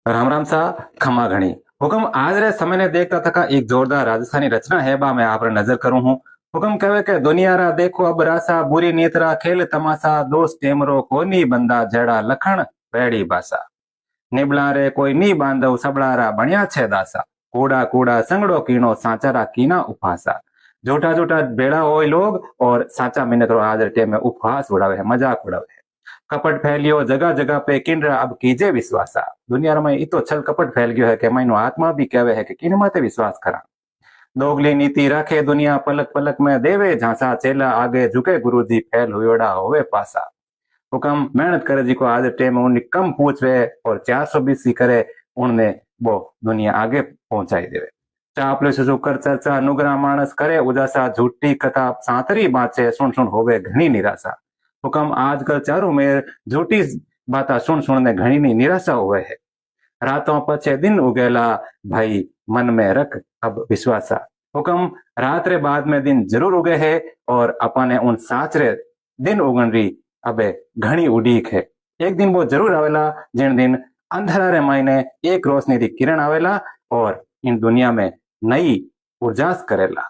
राम राम सा खमा घनी हुक्म आज रे समय ने देखता थका एक जोरदार राजस्थानी रचना है बा मैं आप रे नजर करूं हूं। हुक्म कहे के दुनिया रा देखो अब रासा बुरी नीत रा खेल तमाशा दोस्त टेमरो कोनी बंदा जड़ा लखण बैड़ी बासा निबला रे कोई नी बांधव सबड़ा रा बणिया छे दासा कूड़ा कूड़ा संगड़ो कीणो साचा रा कीना उपहासा झूठा झूठा बेड़ा होय लोग और साचा मिनत रो आज रे टेम में उपहास उड़ावे है मजाक उड़ावे है। कपट फैलियो जगह जगह पे किन्रा अब कीजे विश्वासा दुनिया में इतो छल कपट फैल गयो है कि महीनो आत्मा भी कहवे है कि किन माते विश्वास करा। दोगली नीति रखे दुनिया पलक पलक में देवे झांसा चेला आगे झुके गुरुजी फैल हुयोड़ा होवे पासा। हुक्म मेहनत करे जी को आज टेम उन्हें कम पूछवे और 420 करे उनने वो दुनिया आगे पहुंचाई देवे। चापले से कर चर्चा नुगरा मानस करे उदासा झूठी कथा सांतरी बाचे सुन सुन होवे घनी निराशा। हुक्म आजकल चारों में झूठी बात सुन सुन ने घनी निराशा हुए है। रातों पछे दिन उगेला भाई मन में रख अब विश्वासा। हुक्म रात रे बाद में दिन जरूर उगे है और अपने उन साचरे दिन उगन री अबे घनी उड़ीक है। एक दिन वो जरूर आवेला जिन दिन अंधेरा रे महीने एक रोशनी री किरण आवेला और इन दुनिया में नई उर्जास करेला।